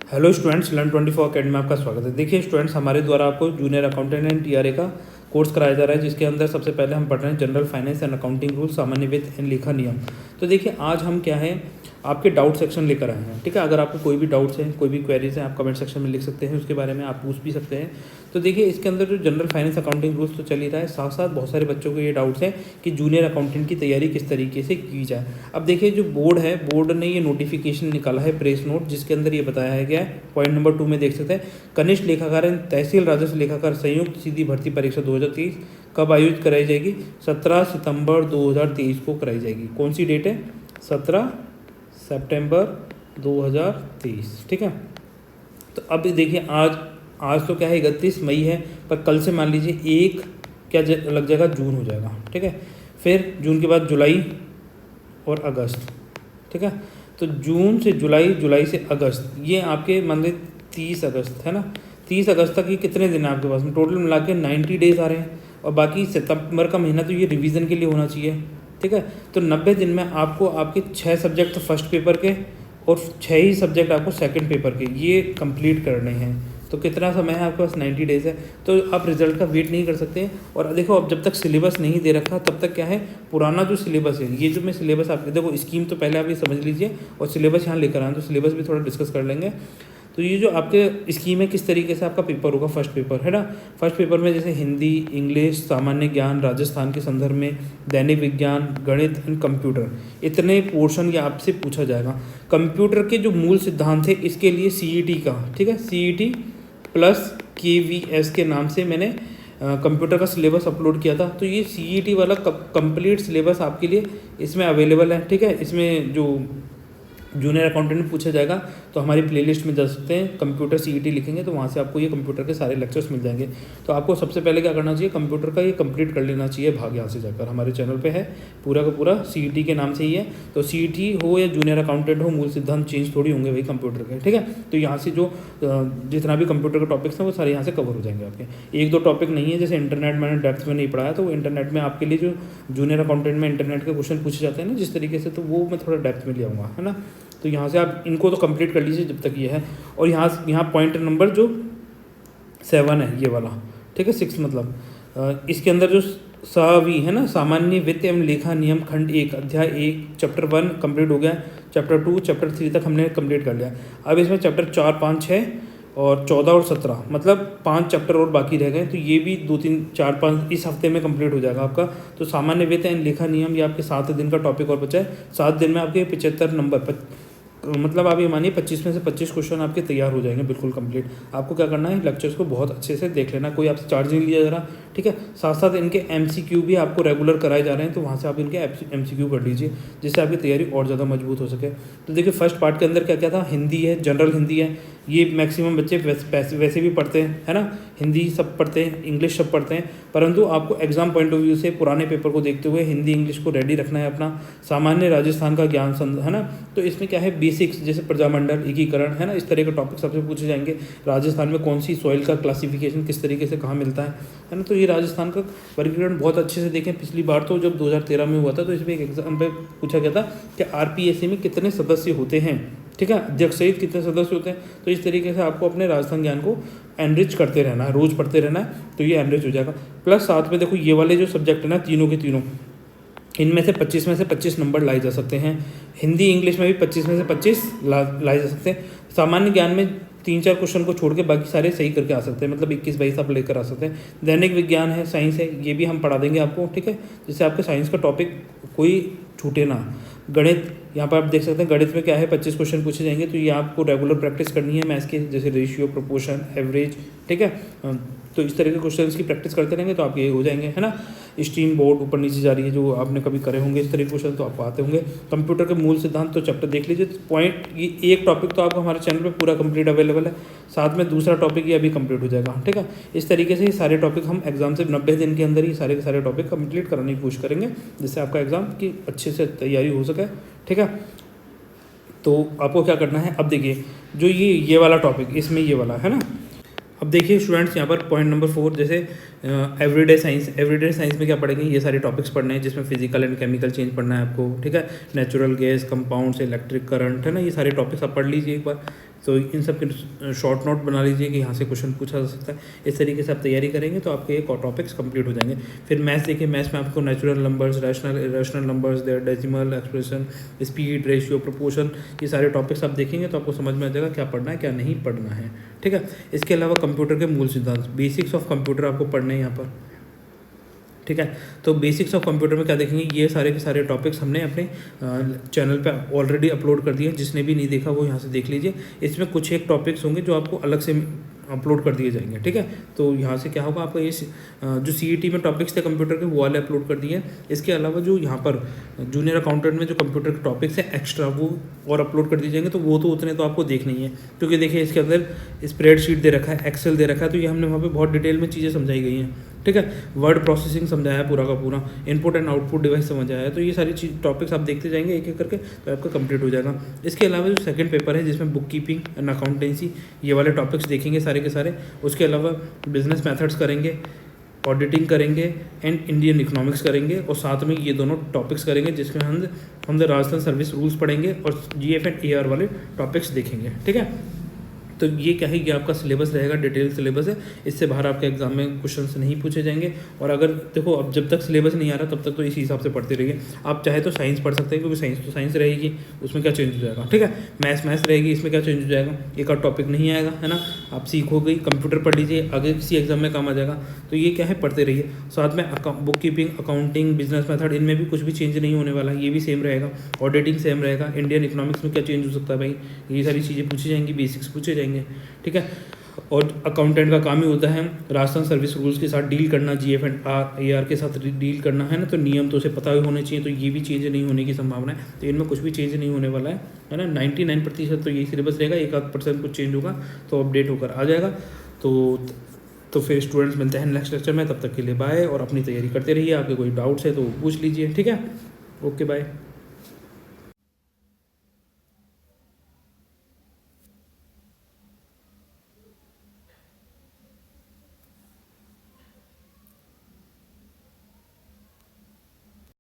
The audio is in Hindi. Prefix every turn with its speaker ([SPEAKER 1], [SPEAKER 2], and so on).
[SPEAKER 1] हेलो स्टूडेंट्स, लर्न 24 अकेडमी में आपका स्वागत है। देखिए स्टूडेंट्स, हमारे द्वारा आपको जूनियर अकाउंटेंट एंड टीआरए का कोर्स कराया जा रहा है, जिसके अंदर सबसे पहले हम पढ़ रहे हैं general finance and accounting rule, सामान्य वित्त एंड लेखा नियम। तो देखिए आज हम क्या है, आपके डाउट सेक्शन लेकर आए हैं। ठीक है, अगर आपको कोई भी डाउट्स हैं, कोई भी क्वेरीज हैं, आप कमेंट सेक्शन में लिख सकते हैं, उसके बारे में आप पूछ भी सकते हैं। तो देखिए इसके अंदर जो जनरल फाइनेंस अकाउंटिंग रूल्स तो चल ही रहा है, साथ साथ बहुत सारे बच्चों को ये डाउट्स हैं कि जूनियर अकाउंटेंट की तैयारी किस तरीके से की जाए। अब देखिए जो बोर्ड है, बोर्ड ने ये नोटिफिकेशन निकाला है, प्रेस नोट, जिसके अंदर ये बताया गया है, पॉइंट नंबर 2 में देख सकते हैं, कनिष्ठ लेखाकार एवं तहसील राजस्व लेखाकार संयुक्त सीधी भर्ती परीक्षा 2023 कब आयोजित कराई जाएगी? 17 सितंबर 2023 को कराई जाएगी। कौन सी डेट है? 17 सितंबर 2023। ठीक है, तो अब देखिए आज तो क्या है, 31 मई है, पर कल से मान लीजिए एक क्या लग जाएगा, जून हो जाएगा। ठीक है, फिर जून के बाद जुलाई और अगस्त। ठीक है, तो जून से जुलाई, जुलाई से अगस्त, ये आपके मान लीजिए 30 अगस्त है ना। 30 अगस्त तक ये कितने दिन है आपके पास में? टोटल मिला के 90 डेज आ रहे हैं, और बाकी सितंबर का महीना तो ये रिवीजन के लिए होना चाहिए। ठीक है, तो 90 दिन में आपको आपके 6 सब्जेक्ट तो फर्स्ट पेपर के और 6 ही सब्जेक्ट आपको सेकंड पेपर के, ये कंप्लीट करने हैं। तो कितना समय है आपके पास? 90 डेज़ है। तो आप रिजल्ट का वेट नहीं कर सकते। और देखो, अब जब तक सिलेबस नहीं दे रखा तब तक क्या है, पुराना जो सिलेबस है, ये जो मैं सिलेबस आपके देखो, स्कीम तो पहले आप ये समझ लीजिए, और सिलेबस यहाँ लेकर आए, तो सिलेबस भी थोड़ा डिस्कस कर लेंगे। तो ये जो आपके स्कीम है, किस तरीके से आपका पेपर होगा, फर्स्ट पेपर है ना। फर्स्ट पेपर में जैसे हिंदी, इंग्लिश, सामान्य ज्ञान, राजस्थान के संदर्भ में, दैनिक विज्ञान, गणित एंड कंप्यूटर, इतने पोर्शन ये आपसे पूछा जाएगा। कंप्यूटर के जो मूल सिद्धांत है, इसके लिए सीईटी का, ठीक है, सीईटी प्लस KVS के नाम से मैंने कंप्यूटर का सिलेबस अपलोड किया था। तो ये सीईटी वाला कंप्लीट सिलेबस आपके लिए इसमें अवेलेबल है। ठीक है, इसमें जो जूनियर अकाउंटेंट में पूछा जाएगा, तो हमारी प्लेलिस्ट में जा सकते हैं, कंप्यूटर सीईटी लिखेंगे तो वहाँ से आपको ये कंप्यूटर के सारे लेक्चर्स मिल जाएंगे। तो आपको सबसे पहले क्या करना चाहिए, कंप्यूटर का ये कंप्लीट कर लेना चाहिए भाग। यहाँ से जाकर हमारे चैनल पे है, पूरा का पूरा सीईटी के नाम से ही है। तो सीईटी हो या जूनियर अकाउंटेंट हो, मूल सिद्धांत चेंज थोड़ी होंगे भाई कंप्यूटर के। ठीक है, तो यहाँ से जो जितना भी कंप्यूटर के टॉपिक्स हैं वो सारे यहाँ से कवर हो जाएंगे आपके। एक दो टॉपिक नहीं है, जैसे इंटरनेट मैंने डेप्थ में नहीं पढ़ाया, तो वो इंटरनेट में आपके लिए जो जूनियर अकाउंटेंट में इंटरनेट के क्वेश्चन पूछे जाते हैं ना, जिस तरीके से, तो वो मैं थोड़ा डेप्थ में ले आऊँगा, है ना। तो यहाँ से आप इनको तो कंप्लीट कर लीजिए जब तक ये है। और यहाँ पॉइंट नंबर जो 7 है, ये वाला, ठीक है, 6 मतलब, इसके अंदर जो सावी है ना, सामान्य वित्त एवं लेखा नियम, खंड 1, अध्याय 1, चैप्टर 1 कंप्लीट हो गया। चैप्टर 2, चैप्टर 3 तक हमने कंप्लीट कर लिया। अब इसमें चैप्टर 4, 5, 6 और 14 और 17, मतलब 5 चैप्टर और बाकी रह गए। तो ये भी 2, 3, 4, 5 इस हफ्ते में कंप्लीट हो जाएगा आपका। तो सामान्य वित्त एवं लेखा नियम, ये आपके 7 दिन का टॉपिक और बचा है। 7 दिन में आपके 75 नंबर, मतलब आप ये मानिए 25 में से 25 क्वेश्चन आपके तैयार हो जाएंगे बिल्कुल कंप्लीट। आपको क्या करना है, लेक्चर्स को बहुत अच्छे से देख लेना, कोई आपसे चार्ज नहीं लिया जा रहा। ठीक है, साथ साथ इनके MCQ भी आपको रेगुलर कराए जा रहे हैं, तो वहाँ से आप इनके MCQ कर लीजिए, जिससे आपकी तैयारी और ज़्यादा मजबूत हो सके। तो देखिए फर्स्ट पार्ट के अंदर क्या क्या था, हिंदी है, जनरल हिंदी है, ये मैक्सिमम बच्चे वैसे भी पढ़ते हैं, है ना। हिंदी सब पढ़ते हैं, इंग्लिश सब पढ़ते हैं, परंतु आपको एग्जाम पॉइंट ऑफ व्यू से पुराने पेपर को देखते हुए हिंदी इंग्लिश को रेडी रखना है अपना। सामान्य राजस्थान का ज्ञान, है ना, तो इसमें क्या है, बेसिक्स जैसे प्रजामंडल, एकीकरण, है ना, इस तरह के टॉपिक सबसे पूछे जाएंगे। राजस्थान में कौन सी सॉइल का क्लासिफिकेशन किस तरीके से कहाँ मिलता है ना। तो ये राजस्थान का वर्गीकरण बहुत अच्छे से देखें। पिछली बार तो जब 2013 में हुआ था, तो इसमें एक एग्जाम पे पूछा गया था कि RPSC में कितने सदस्य होते हैं, ठीक है, अध्यक्ष सहित कितने सदस्य होते हैं। तो इस तरीके से आपको अपने राजस्थान ज्ञान को एनरिच करते रहना है, रोज़ पढ़ते रहना है, तो ये एनरिच हो जाएगा। प्लस साथ में देखो ये वाले जो सब्जेक्ट है ना, तीनों के तीनों, इनमें से 25 में से 25 नंबर लाए जा सकते हैं। हिंदी इंग्लिश में भी 25 में से 25 लाए जा सकते हैं। सामान्य ज्ञान में 3-4 क्वेश्चन को छोड़ के बाकी सारे सही करके आ सकते हैं, मतलब 21-22 आप लेकर आ सकते हैं। दैनिक विज्ञान है, साइंस है, ये भी हम पढ़ा देंगे आपको, ठीक है, जिससे आपके साइंस का टॉपिक कोई छूटे ना। गणित, यहाँ पर आप देख सकते हैं, गणित में क्या है, 25 क्वेश्चन पूछे जाएंगे, तो ये आपको रेगुलर प्रैक्टिस करनी है मैथ्स के, जैसे रेशियो, प्रोपोर्शन, एवरेज, ठीक है। तो इस तरह के क्वेश्चंस की प्रैक्टिस करते रहेंगे तो आपके ये हो जाएंगे, है ना। स्ट्रीम बोर्ड ऊपर नीचे जा रही है, जो आपने कभी करे होंगे इस तरह के क्वेश्चन, तो आपको आते होंगे। कंप्यूटर के मूल सिद्धांत तो चैप्टर देख लीजिए। पॉइंट, ये एक टॉपिक तो आपको हमारे चैनल पे पूरा कंप्लीट अवेलेबल है, साथ में दूसरा टॉपिक ये अभी कंप्लीट हो जाएगा, ठीक है। इस तरीके से ये सारे टॉपिक हम एग्जाम से 90 दिन के अंदर ही सारे के सारे टॉपिक कंप्लीट कराने की कोशिश करेंगे, जिससे आपका एग्जाम की अच्छे से तैयारी हो सके, ठीक है। तो आपको क्या करना है, अब देखिए जो ये वाला टॉपिक, इसमें ये वाला है ना। अब देखिए स्टूडेंट्स, यहाँ पर पॉइंट नंबर 4, जैसे एवरीडे साइंस। एवरीडे साइंस में क्या पढ़ेंगे, ये सारे टॉपिक्स पढ़ने हैं, जिसमें फिजिकल एंड केमिकल चेंज पढ़ना है आपको, ठीक है। Natural gas, compounds, electric current, है ना, ये सारे टॉपिक्स आप पढ़ लीजिए एक बार, तो इन सब के शॉर्ट नोट बना लीजिए कि यहाँ से क्वेश्चन पूछा जा सकता है। इस तरीके से आप तैयारी करेंगे तो आपके एक और टॉपिक्स कंप्लीट हो जाएंगे। फिर मैथ्स देखिए, मैथ्स में आपको natural numbers, rational numbers, there decimal, expression, speed, ratio, proportion, ये सारे टॉपिक्स आप देखेंगे तो आपको समझ में आ जाएगा क्या पढ़ना है क्या नहीं पढ़ना है। ठीक है। इसके अलावा कंप्यूटर के मूल सिद्धांत, बेसिक्स ऑफ कंप्यूटर आपको पढ़ने हैं यहाँ पर। ठीक है। तो बेसिक्स ऑफ कंप्यूटर में क्या देखेंगे, ये सारे के सारे टॉपिक्स हमने अपने चैनल पे ऑलरेडी अपलोड कर दिए हैं। जिसने भी नहीं देखा वो यहाँ से देख लीजिए। इसमें कुछ एक टॉपिक्स होंगे जो आपको अलग से अपलोड कर दिए जाएंगे। ठीक है। तो यहाँ से क्या होगा, आपका ये जो CET में टॉपिक्स थे कंप्यूटर के वो वाले अपलोड कर दिए हैं। इसके अलावा जो यहाँ पर जूनियर अकाउंटेंट में जो कंप्यूटर के टॉपिक्स हैं एक्स्ट्रा वो और अपलोड कर दिए जाएंगे। तो वो तो उतने तो आपको देखने ही है, क्योंकि देखिए इसके अंदर स्प्रेडशीट दे रखा है, एक्सेल दे रखा है, तो ये हमने वहाँ पर बहुत डिटेल में चीज़ें समझाई गई हैं। ठीक है। वर्ड प्रोसेसिंग समझाया है पूरा का पूरा, इनपुट एंड आउटपुट डिवाइस समझाया है। तो ये सारी चीज टॉपिक्स आप देखते जाएंगे एक एक करके, तो आपका कंप्लीट हो जाएगा। इसके अलावा जो सेकंड पेपर है जिसमें बुक कीपिंग एंड अकाउंटेंसी, ये वाले टॉपिक्स देखेंगे सारे के सारे। उसके अलावा बिजनेस मेथड्स करेंगे, ऑडिटिंग करेंगे एंड इंडियन इकोनॉमिक्स करेंगे, और साथ में ये दोनों टॉपिक्स करेंगे जिसमें हम राजस्थान सर्विस रूल्स पढ़ेंगे और GF एंड AR वाले टॉपिक्स देखेंगे। ठीक है। तो ये क्या है, ये आपका सिलेबस रहेगा, डिटेल सिलेबस है। इससे बाहर आपके एग्जाम में क्वेश्चंस नहीं पूछे जाएंगे। और अगर देखो, अब जब तक सिलेबस नहीं आ रहा तब तक तो इसी हिसाब से पढ़ते रहिए। आप चाहे तो साइंस पढ़ सकते हैं, क्योंकि साइंस तो साइंस रहेगी, उसमें क्या चेंज हो जाएगा। ठीक है। मैथ्स रहेगी, इसमें क्या चेंज हो जाएगा, एक और टॉपिक नहीं आएगा, है ना। आप सीखो गई, कंप्यूटर पढ़ लीजिए, आगे किसी एग्जाम में काम आ जाएगा। तो ये क्या है, पढ़ते रहिए। साथ में book keeping, accounting, business method, इनमें भी कुछ भी चेंज नहीं होने वाला है, ये भी सेम रहेगा। ऑडिटिंग सेम रहेगा। इंडियन इकोनॉमिक्स में क्या चेंज हो सकता है भाई, ये सारी चीज़ें पूछी जाएंगी, बेसिक्स पूछे जाएंगे। ठीक है। और अकाउंटेंट का काम ही होता है राजस्थान सर्विस रूल्स के साथ डील करना, GF एंड AR के साथ डील करना, है ना। तो नियम तो उसे पता ही होने चाहिए, तो ये भी चेंज नहीं होने की संभावना है। तो इनमें कुछ भी चेंज नहीं होने वाला है ना। 99% तो यही सिलेबस रहेगा, 1% कुछ चेंज होगा तो अपडेट होकर आ जाएगा। तो फिर स्टूडेंट्स मिलते हैं नेक्स्ट लेक्चर में। तब तक के लिए बाय, और अपनी तैयारी करते रहिए। आपके कोई डाउट्स है तो पूछ लीजिए। ठीक है। Okay, bye.